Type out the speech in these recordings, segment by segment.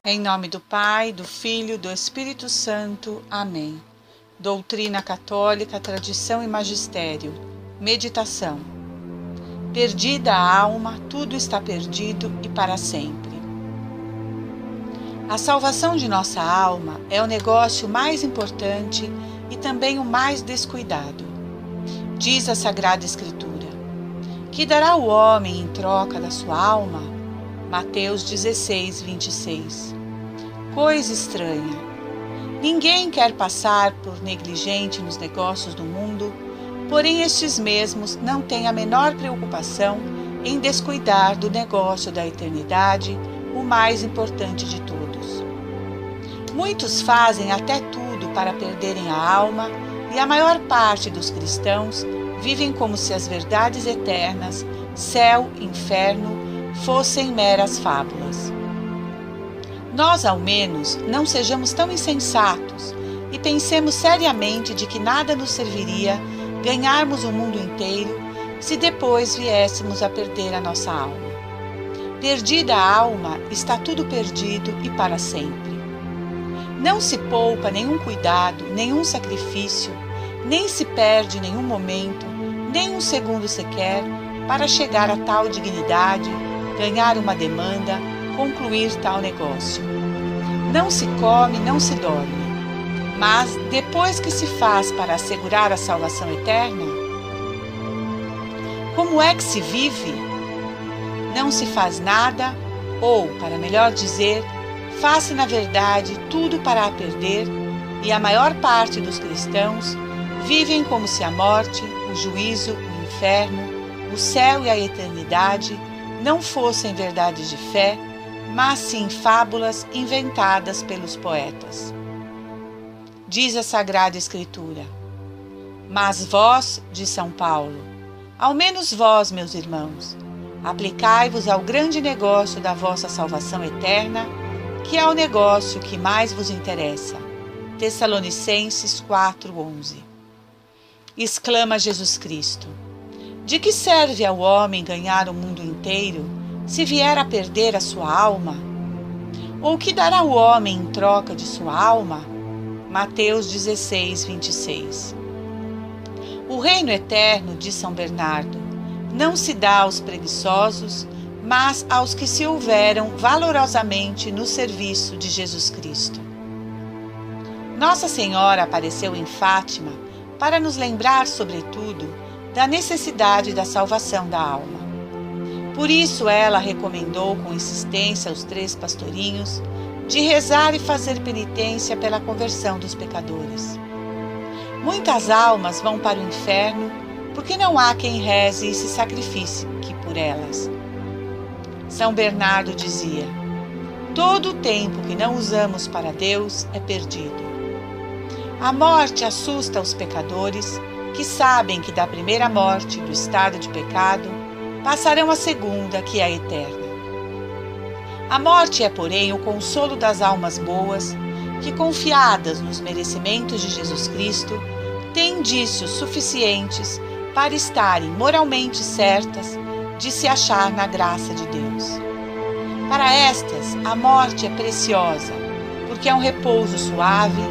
Em nome do Pai, do Filho e do Espírito Santo. Amém. Doutrina católica, tradição e magistério. Meditação. Perdida a alma, tudo está perdido e para sempre. A salvação de nossa alma é o negócio mais importante e também o mais descuidado. Diz a Sagrada Escritura: que dará o homem em troca da sua alma? Mateus 16, 26. Coisa estranha. Ninguém quer passar por negligente nos negócios do mundo, porém estes mesmos não têm a menor preocupação em descuidar do negócio da eternidade, o mais importante de todos. Muitos fazem até tudo para perderem a alma, e a maior parte dos cristãos vivem como se as verdades eternas, céu e inferno, fossem meras fábulas. Nós, ao menos, não sejamos tão insensatos e pensemos seriamente de que nada nos serviria ganharmos o mundo inteiro se depois viéssemos a perder a nossa alma. Perdida a alma, está tudo perdido e para sempre. Não se poupa nenhum cuidado, nenhum sacrifício, nem se perde nenhum momento, nem um segundo sequer, para chegar a tal dignidade, ganhar uma demanda, concluir tal negócio. Não se come, não se dorme. Mas, depois que se faz para assegurar a salvação eterna, como é que se vive? Não se faz nada, ou, para melhor dizer, faz-se na verdade tudo para a perder, e a maior parte dos cristãos vivem como se a morte, o juízo, o inferno, o céu e a eternidade não fossem verdades de fé, mas sim fábulas inventadas pelos poetas. Diz a Sagrada Escritura: mas vós, de São Paulo, ao menos vós, meus irmãos, aplicai-vos ao grande negócio da vossa salvação eterna, que é o negócio que mais vos interessa. Tessalonicenses 4:11. Exclama Jesus Cristo: de que serve ao homem ganhar o mundo inteiro, se vier a perder a sua alma? Ou que dará o homem em troca de sua alma? Mateus 16, 26. O reino eterno, de São Bernardo, não se dá aos preguiçosos, mas aos que se houveram valorosamente no serviço de Jesus Cristo. Nossa Senhora apareceu em Fátima para nos lembrar, sobretudo, da necessidade da salvação da alma. Por isso ela recomendou com insistência aos 3 pastorinhos de rezar e fazer penitência pela conversão dos pecadores. Muitas almas vão para o inferno porque não há quem reze e se sacrifique por elas. São Bernardo dizia: todo o tempo que não usamos para Deus é perdido. A morte assusta os pecadores, que sabem que da primeira morte, do estado de pecado, passarão à segunda, que é a eterna. A morte é, porém, o consolo das almas boas, que, confiadas nos merecimentos de Jesus Cristo, têm indícios suficientes para estarem moralmente certas de se achar na graça de Deus. Para estas, a morte é preciosa, porque é um repouso suave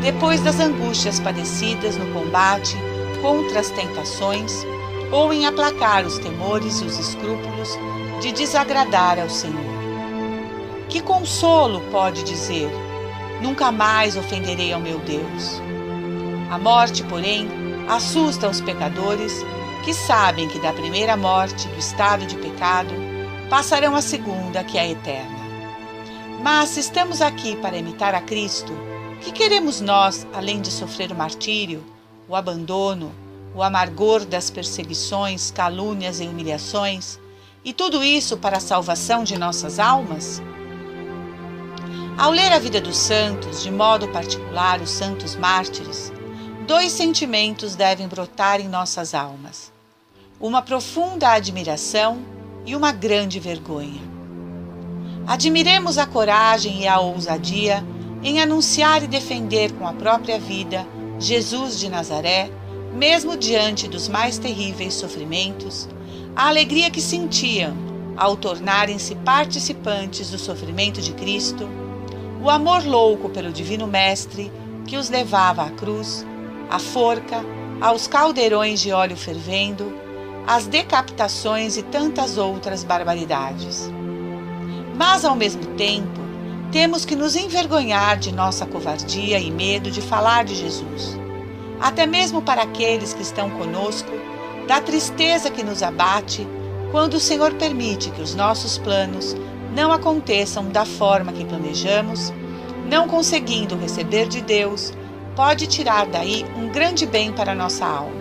depois das angústias padecidas no combate contra as tentações, ou em aplacar os temores e os escrúpulos de desagradar ao Senhor. Que consolo pode dizer: nunca mais ofenderei ao meu Deus? A morte, porém, assusta os pecadores, que sabem que da primeira morte, do estado de pecado, passarão à segunda, que é a eterna. Mas se estamos aqui para imitar a Cristo, que queremos nós, além de sofrer o martírio, o abandono, o amargor das perseguições, calúnias e humilhações, e tudo isso para a salvação de nossas almas? Ao ler a vida dos santos, de modo particular os santos mártires, 2 sentimentos devem brotar em nossas almas: uma profunda admiração e uma grande vergonha. Admiremos a coragem e a ousadia em anunciar e defender com a própria vida Jesus de Nazaré, mesmo diante dos mais terríveis sofrimentos, a alegria que sentiam ao tornarem-se participantes do sofrimento de Cristo, o amor louco pelo Divino Mestre que os levava à cruz, à forca, aos caldeirões de óleo fervendo, às decapitações e tantas outras barbaridades. Mas, ao mesmo tempo, temos que nos envergonhar de nossa covardia e medo de falar de Jesus. Até mesmo para aqueles que estão conosco, da tristeza que nos abate quando o Senhor permite que os nossos planos não aconteçam da forma que planejamos, não conseguindo receber de Deus, pode tirar daí um grande bem para a nossa alma.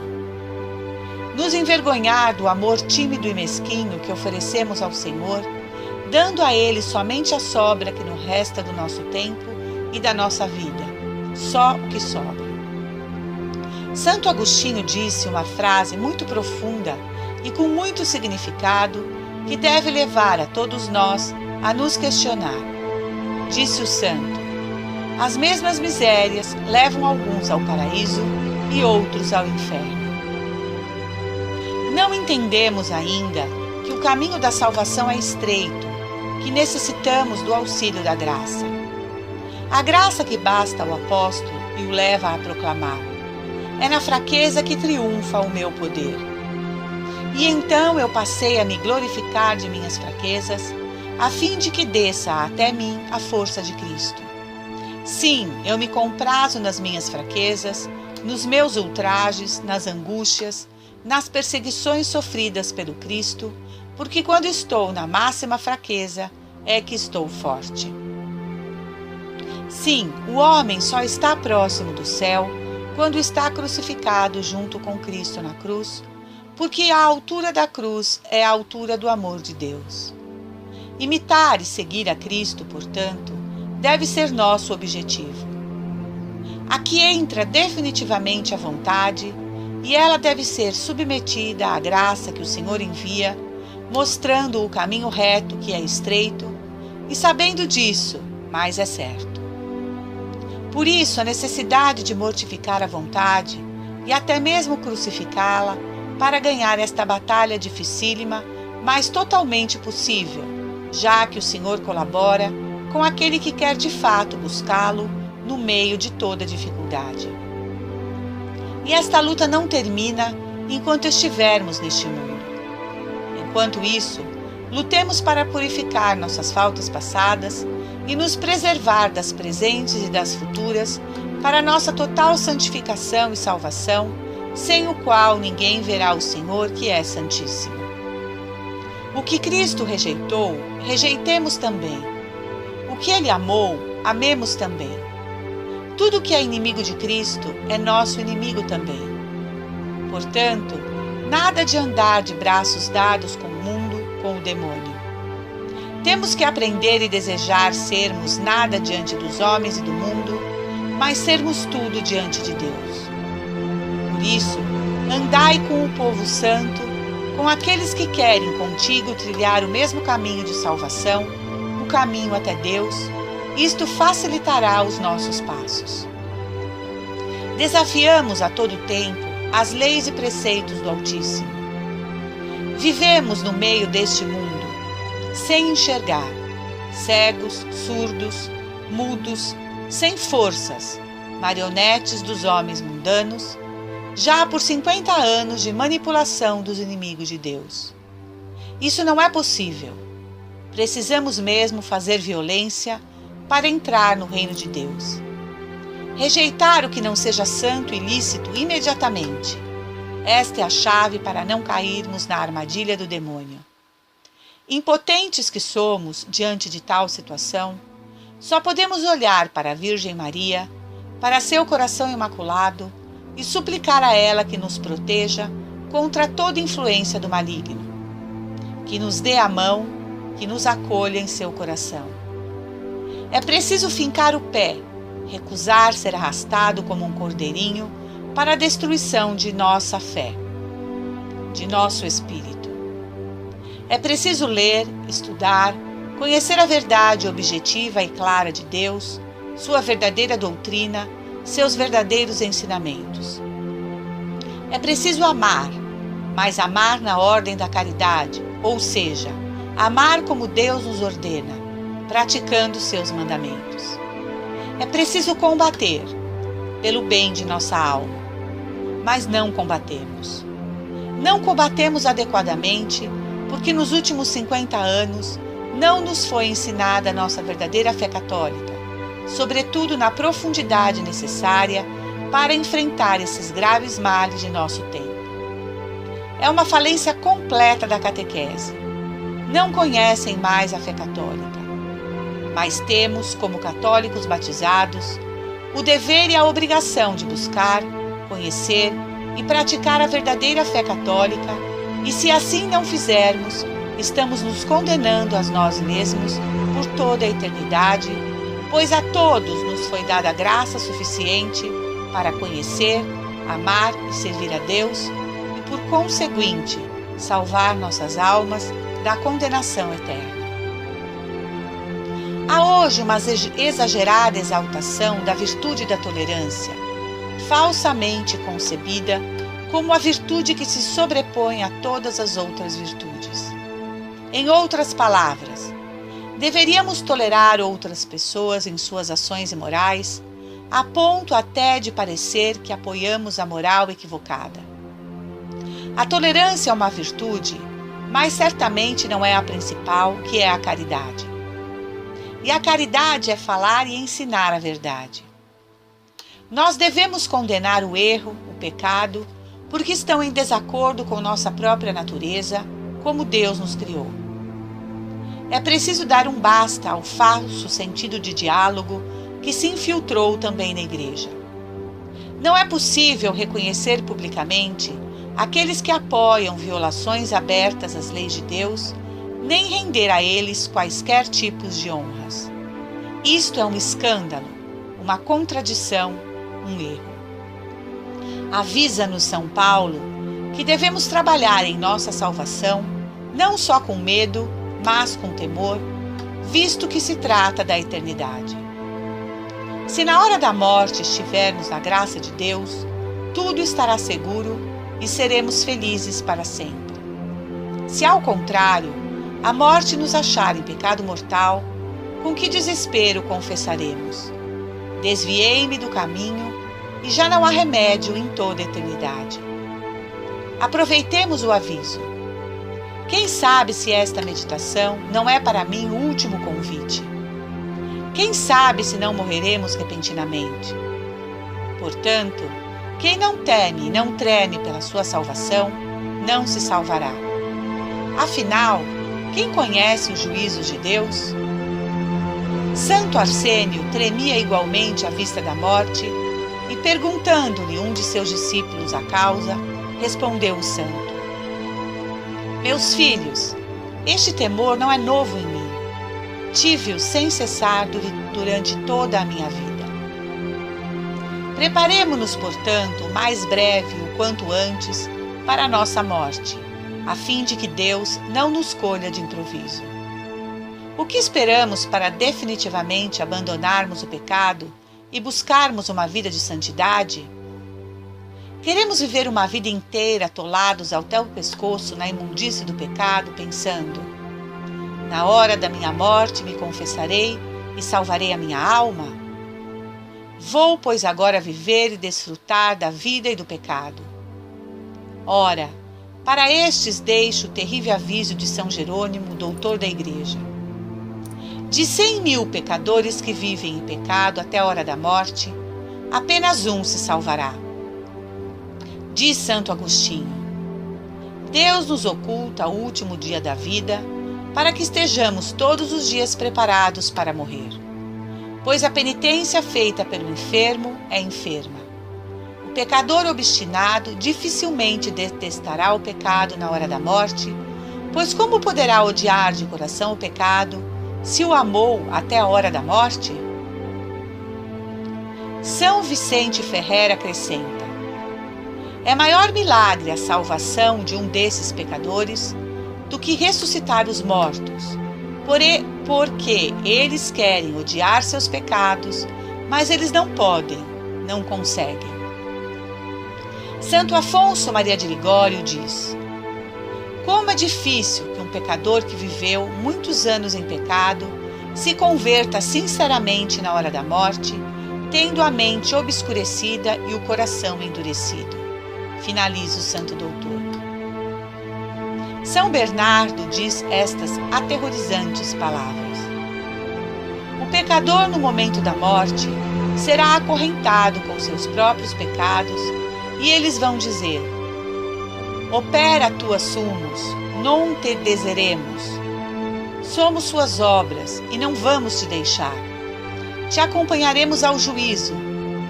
Nos envergonhar do amor tímido e mesquinho que oferecemos ao Senhor, dando a Ele somente a sobra que nos resta do nosso tempo e da nossa vida, só o que sobra. Santo Agostinho disse uma frase muito profunda e com muito significado que deve levar a todos nós a nos questionar. Disse o santo: as mesmas misérias levam alguns ao paraíso e outros ao inferno. Não entendemos ainda que o caminho da salvação é estreito, que necessitamos do auxílio da graça. A graça que basta ao apóstolo e o leva a proclamar: é na fraqueza que triunfa o meu poder. E então eu passei a me glorificar de minhas fraquezas, a fim de que desça até mim a força de Cristo. Sim, eu me comprazo nas minhas fraquezas, nos meus ultrajes, nas angústias, nas perseguições sofridas pelo Cristo, porque quando estou na máxima fraqueza, é que estou forte. Sim, o homem só está próximo do céu quando está crucificado junto com Cristo na cruz, porque a altura da cruz é a altura do amor de Deus. Imitar e seguir a Cristo, portanto, deve ser nosso objetivo. Aqui entra definitivamente a vontade, e ela deve ser submetida à graça que o Senhor envia, mostrando o caminho reto que é estreito, e sabendo disso, mais é certo. Por isso, a necessidade de mortificar a vontade e até mesmo crucificá-la para ganhar esta batalha dificílima, mas totalmente possível, já que o Senhor colabora com aquele que quer de fato buscá-lo no meio de toda dificuldade. E esta luta não termina enquanto estivermos neste mundo. Enquanto isso, lutemos para purificar nossas faltas passadas e nos preservar das presentes e das futuras para nossa total santificação e salvação, sem o qual ninguém verá o Senhor, que é Santíssimo. O que Cristo rejeitou, rejeitemos também. O que Ele amou, amemos também. Tudo que é inimigo de Cristo é nosso inimigo também. Portanto, nada de andar de braços dados com o mundo, com o demônio. Temos que aprender e desejar sermos nada diante dos homens e do mundo, mas sermos tudo diante de Deus. Por isso, andai com o povo santo, com aqueles que querem contigo trilhar o mesmo caminho de salvação, o caminho até Deus. Isto facilitará os nossos passos. Desafiamos a todo tempo as leis e preceitos do Altíssimo. Vivemos no meio deste mundo, sem enxergar, cegos, surdos, mudos, sem forças, marionetes dos homens mundanos, já por 50 anos de manipulação dos inimigos de Deus. Isso não é possível. Precisamos mesmo fazer violência para entrar no reino de Deus. Rejeitar o que não seja santo e lícito imediatamente. Esta é a chave para não cairmos na armadilha do demônio. Impotentes que somos diante de tal situação, só podemos olhar para a Virgem Maria, para seu coração imaculado, e suplicar a ela que nos proteja contra toda influência do maligno, que nos dê a mão, que nos acolha em seu coração. É preciso fincar o pé, recusar ser arrastado como um cordeirinho para a destruição de nossa fé, de nosso espírito. É preciso ler, estudar, conhecer a verdade objetiva e clara de Deus, sua verdadeira doutrina, seus verdadeiros ensinamentos. É preciso amar, mas amar na ordem da caridade, ou seja, amar como Deus nos ordena, praticando seus mandamentos. É preciso combater pelo bem de nossa alma, mas não combatemos. Não combatemos adequadamente porque nos últimos 50 anos não nos foi ensinada a nossa verdadeira fé católica, sobretudo na profundidade necessária para enfrentar esses graves males de nosso tempo. É uma falência completa da catequese. Não conhecem mais a fé católica, mas temos, como católicos batizados, o dever e a obrigação de buscar, conhecer e praticar a verdadeira fé católica, e se assim não fizermos, estamos nos condenando a nós mesmos por toda a eternidade, pois a todos nos foi dada graça suficiente para conhecer, amar e servir a Deus e, por conseguinte, salvar nossas almas da condenação eterna. Há hoje uma exagerada exaltação da virtude da tolerância, falsamente concebida como a virtude que se sobrepõe a todas as outras virtudes. Em outras palavras, deveríamos tolerar outras pessoas em suas ações imorais, a ponto até de parecer que apoiamos a moral equivocada. A tolerância é uma virtude, mas certamente não é a principal, que é a caridade. E a caridade é falar e ensinar a verdade. Nós devemos condenar o erro, o pecado, porque estão em desacordo com nossa própria natureza, como Deus nos criou. É preciso dar um basta ao falso sentido de diálogo que se infiltrou também na Igreja. Não é possível reconhecer publicamente aqueles que apoiam violações abertas às leis de Deus, nem render a eles quaisquer tipos de honras. Isto é um escândalo, uma contradição, um erro. Avisa-nos São Paulo que devemos trabalhar em nossa salvação, não só com medo, mas com temor, visto que se trata da eternidade. Se na hora da morte estivermos na graça de Deus, tudo estará seguro e seremos felizes para sempre. Se ao contrário, a morte nos achar em pecado mortal, com que desespero confessaremos: desviei-me do caminho e já não há remédio em toda a eternidade. Aproveitemos o aviso. Quem sabe se esta meditação não é para mim o último convite? Quem sabe se não morreremos repentinamente? Portanto, quem não teme e não treme pela sua salvação, não se salvará. Afinal, quem conhece os juízos de Deus? Santo Arsênio tremia igualmente à vista da morte e, perguntando-lhe um de seus discípulos a causa, respondeu o santo: meus filhos, este temor não é novo em mim. Tive-o sem cessar durante toda a minha vida. Preparemo-nos, portanto, o mais breve o quanto antes para a nossa morte, a fim de que Deus não nos colha de improviso. O que esperamos para definitivamente abandonarmos o pecado e buscarmos uma vida de santidade? Queremos viver uma vida inteira atolados até o pescoço na imundície do pecado, pensando: na hora da minha morte me confessarei e salvarei a minha alma? Vou, pois, agora viver e desfrutar da vida e do pecado. Ora, para estes deixo o terrível aviso de São Jerônimo, doutor da Igreja. De 100.000 pecadores que vivem em pecado até a hora da morte, apenas um se salvará. Diz Santo Agostinho: Deus nos oculta o último dia da vida para que estejamos todos os dias preparados para morrer. Pois a penitência feita pelo enfermo é enferma. O pecador obstinado dificilmente detestará o pecado na hora da morte, pois como poderá odiar de coração o pecado se o amou até a hora da morte? São Vicente Ferrer acrescenta: é maior milagre a salvação de um desses pecadores do que ressuscitar os mortos, porque eles querem odiar seus pecados, mas eles não podem, não conseguem. Santo Afonso Maria de Ligório diz: como é difícil que um pecador que viveu muitos anos em pecado se converta sinceramente na hora da morte tendo a mente obscurecida e o coração endurecido. Finaliza o Santo Doutor. São Bernardo diz estas aterrorizantes palavras: o pecador, no momento da morte, será acorrentado com seus próprios pecados, e eles vão dizer: opera tua sumus, non te deseremos. Somos suas obras e não vamos te deixar. Te acompanharemos ao juízo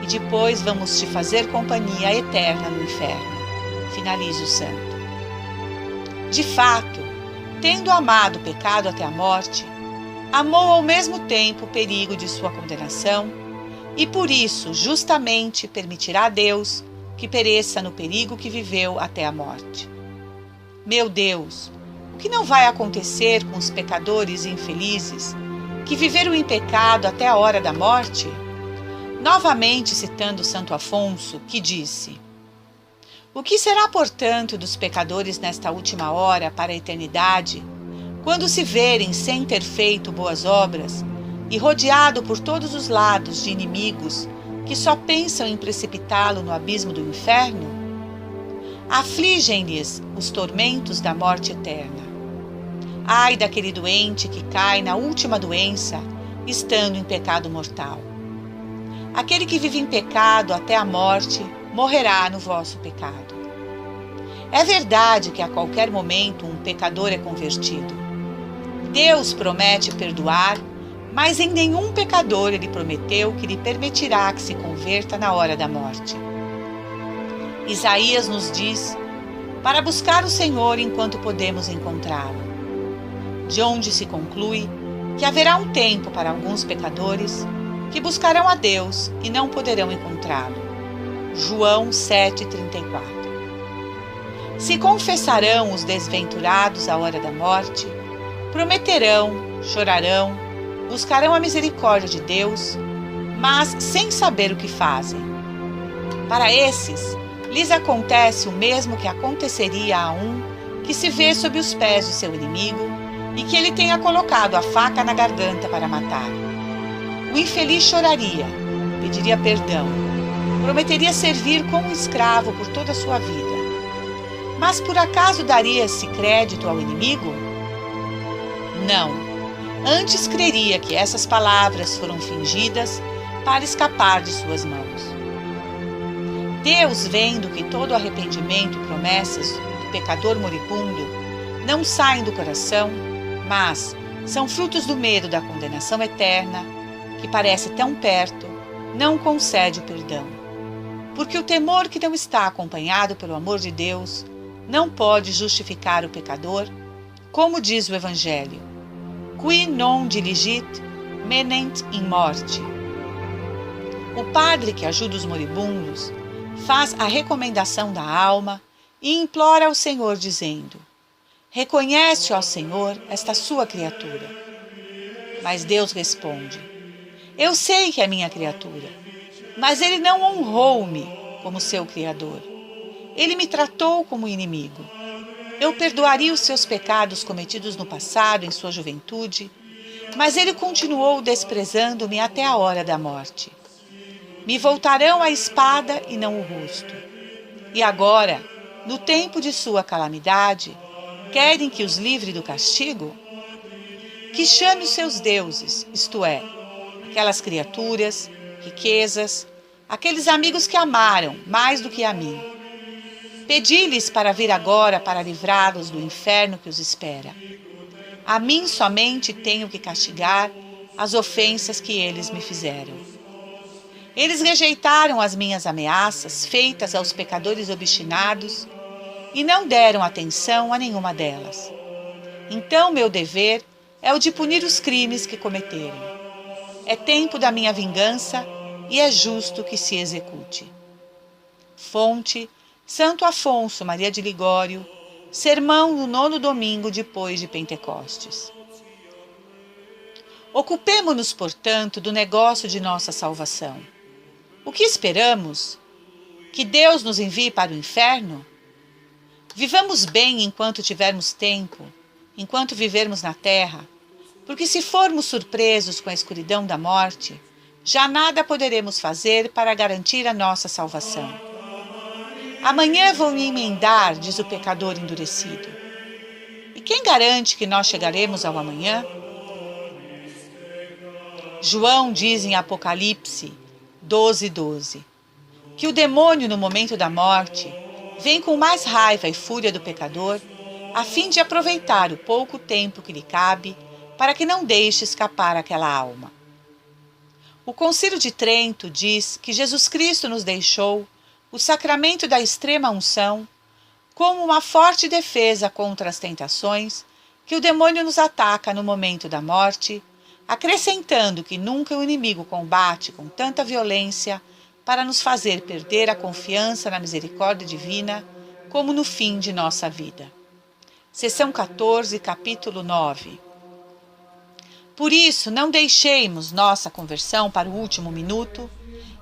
e depois vamos te fazer companhia eterna no inferno. Finaliza o santo. De fato, tendo amado o pecado até a morte, amou ao mesmo tempo o perigo de sua condenação e por isso justamente permitirá a Deus que pereça no perigo que viveu até a morte. Meu Deus, o que não vai acontecer com os pecadores infelizes que viveram em pecado até a hora da morte? Novamente citando Santo Afonso, que disse: o que será, portanto, dos pecadores nesta última hora para a eternidade, quando se verem sem ter feito boas obras e rodeado por todos os lados de inimigos que só pensam em precipitá-lo no abismo do inferno? Afligem-lhes os tormentos da morte eterna. Ai daquele doente que cai na última doença, estando em pecado mortal. Aquele que vive em pecado até a morte, morrerá no vosso pecado. É verdade que a qualquer momento um pecador é convertido. Deus promete perdoar, mas em nenhum pecador ele prometeu que lhe permitirá que se converta na hora da morte. Isaías nos diz para buscar o Senhor enquanto podemos encontrá-lo, de onde se conclui que haverá um tempo para alguns pecadores que buscarão a Deus e não poderão encontrá-lo. João 7,34. Se confessarão os desventurados à hora da morte, prometerão, chorarão, buscarão a misericórdia de Deus, mas sem saber o que fazem. Para esses, lhes acontece o mesmo que aconteceria a um que se vê sob os pés de seu inimigo e que ele tenha colocado a faca na garganta para matar. O infeliz choraria, pediria perdão, prometeria servir como escravo por toda a sua vida. Mas por acaso daria-se crédito ao inimigo? Não. Antes creria que essas palavras foram fingidas para escapar de suas mãos. Deus, vendo que todo arrependimento e promessas do pecador moribundo não saem do coração, mas são frutos do medo da condenação eterna, que parece tão perto, não concede o perdão. Porque o temor que não está acompanhado pelo amor de Deus não pode justificar o pecador, como diz o Evangelho: qui non diligit, menent in morte. O padre que ajuda os moribundos faz a recomendação da alma e implora ao Senhor dizendo: reconhece, ó Senhor, esta sua criatura. Mas Deus responde: eu sei que é minha criatura, mas ele não honrou-me como seu Criador. Ele me tratou como inimigo. Eu perdoaria os seus pecados cometidos no passado, em sua juventude, mas ele continuou desprezando-me até a hora da morte. Me voltarão a espada e não o rosto. E agora, no tempo de sua calamidade, querem que os livre do castigo? Que chame os seus deuses, isto é, aquelas criaturas, riquezas, aqueles amigos que amaram mais do que a mim. Pedi-lhes para vir agora para livrá-los do inferno que os espera. A mim somente tenho que castigar as ofensas que eles me fizeram. Eles rejeitaram as minhas ameaças feitas aos pecadores obstinados e não deram atenção a nenhuma delas. Então meu dever é o de punir os crimes que cometeram. É tempo da minha vingança e é justo que se execute. Fonte: Santo Afonso Maria de Ligório, sermão no 9º domingo depois de Pentecostes. Ocupemo-nos, portanto, do negócio de nossa salvação. O que esperamos? Que Deus nos envie para o inferno? Vivamos bem enquanto tivermos tempo, enquanto vivermos na terra, porque se formos surpresos com a escuridão da morte, já nada poderemos fazer para garantir a nossa salvação. Amanhã vou me emendar, diz o pecador endurecido. E quem garante que nós chegaremos ao amanhã? João diz em Apocalipse 12:12 que o demônio, no momento da morte, vem com mais raiva e fúria do pecador, a fim de aproveitar o pouco tempo que lhe cabe para que não deixe escapar aquela alma. O Concílio de Trento diz que Jesus Cristo nos deixou o sacramento da extrema unção como uma forte defesa contra as tentações que o demônio nos ataca no momento da morte, acrescentando que nunca o inimigo combate com tanta violência para nos fazer perder a confiança na misericórdia divina como no fim de nossa vida. Seção 14, capítulo 9. Por isso, não deixemos nossa conversão para o último minuto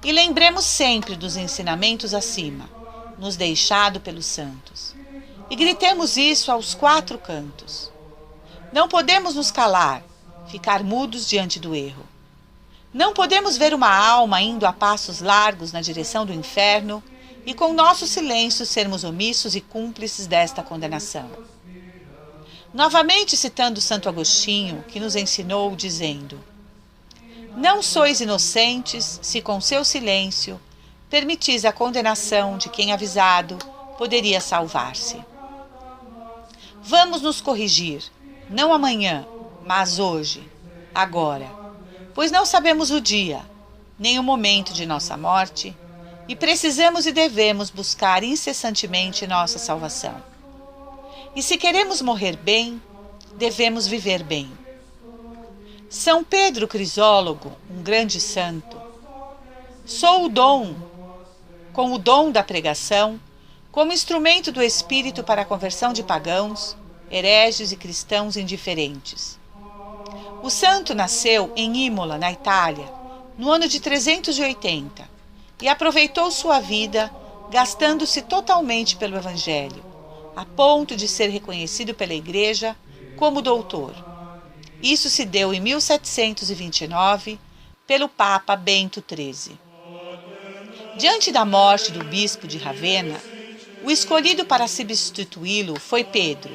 e lembremos sempre dos ensinamentos acima, nos deixado pelos santos. E gritemos isso aos quatro cantos. Não podemos nos calar, ficar mudos diante do erro. Não podemos ver uma alma indo a passos largos na direção do inferno e com nosso silêncio sermos omissos e cúmplices desta condenação. Novamente citando Santo Agostinho, que nos ensinou dizendo: não sois inocentes se com seu silêncio permitis a condenação de quem avisado poderia salvar-se. Vamos nos corrigir, não amanhã, mas hoje, agora, pois não sabemos o dia, nem o momento de nossa morte, e precisamos e devemos buscar incessantemente nossa salvação. E se queremos morrer bem, devemos viver bem. São Pedro Crisólogo, um grande santo, com o dom da pregação, como instrumento do Espírito para a conversão de pagãos, hereges e cristãos indiferentes. O santo nasceu em Imola, na Itália, no ano de 380, e aproveitou sua vida gastando-se totalmente pelo Evangelho, a ponto de ser reconhecido pela Igreja como doutor. Isso se deu em 1729 pelo Papa Bento XIII. Diante da morte do bispo de Ravenna, o escolhido para substituí-lo foi Pedro,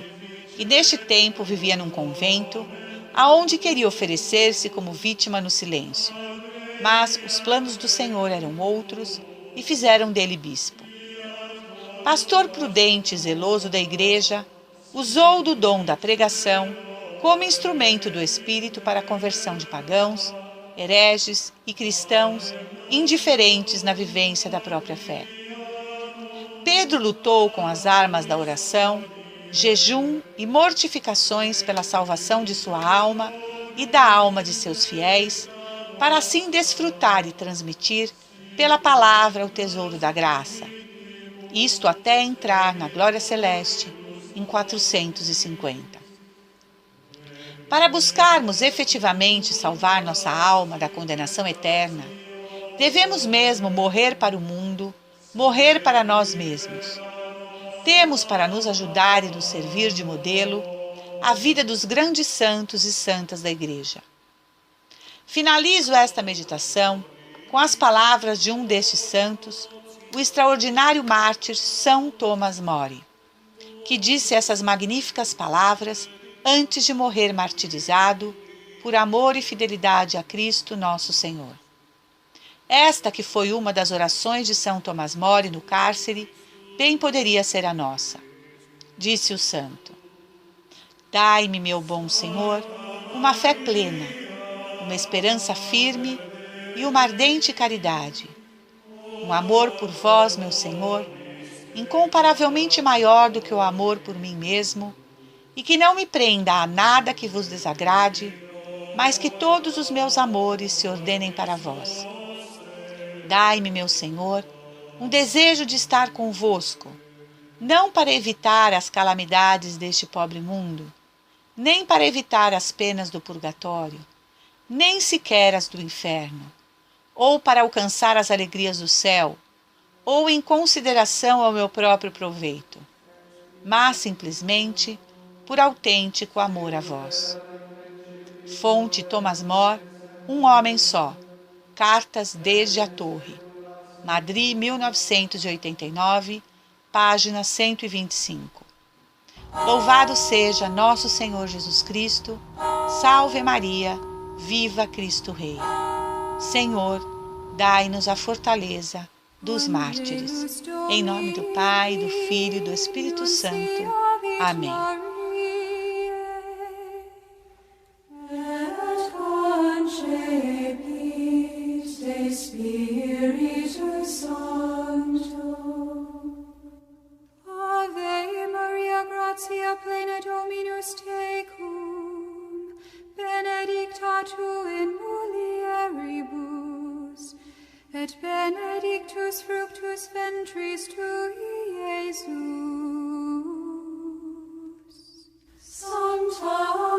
que neste tempo vivia num convento, aonde queria oferecer-se como vítima no silêncio. Mas os planos do Senhor eram outros e fizeram dele bispo. Pastor prudente e zeloso da Igreja, usou do dom da pregação como instrumento do Espírito para a conversão de pagãos, hereges e cristãos indiferentes na vivência da própria fé. Pedro lutou com as armas da oração, jejum e mortificações pela salvação de sua alma e da alma de seus fiéis, para assim desfrutar e transmitir pela palavra o tesouro da graça. Isto até entrar na glória celeste em 450. Para buscarmos efetivamente salvar nossa alma da condenação eterna, devemos mesmo morrer para o mundo, morrer para nós mesmos. Temos para nos ajudar e nos servir de modelo a vida dos grandes santos e santas da Igreja. Finalizo esta meditação com as palavras de um destes santos, o extraordinário mártir São Tomás Mori, que disse essas magníficas palavras antes de morrer martirizado por amor e fidelidade a Cristo nosso Senhor. Esta que foi uma das orações de São Tomás Mori no cárcere, bem poderia ser a nossa. Disse o santo: dai-me, meu bom Senhor, uma fé plena, uma esperança firme e uma ardente caridade, um amor por vós, meu Senhor, incomparavelmente maior do que o amor por mim mesmo, e que não me prenda a nada que vos desagrade, mas que todos os meus amores se ordenem para vós. Dai-me, meu Senhor, um desejo de estar convosco, não para evitar as calamidades deste pobre mundo, nem para evitar as penas do purgatório, nem sequer as do inferno, ou para alcançar as alegrias do céu, ou em consideração ao meu próprio proveito, mas simplesmente por autêntico amor a vós. Fonte Tomás More, um homem só, Cartas desde a Torre. Madrid, 1989, página 125. Louvado seja nosso Senhor Jesus Cristo. Salve Maria, viva Cristo Rei. Senhor, dai-nos a fortaleza dos mártires. Em nome do Pai, do Filho e do Espírito Santo. Amém. Gratia plena Dominus tecum, benedicta tu in mulieribus, et benedictus fructus ventris tui, Iesus. Sancta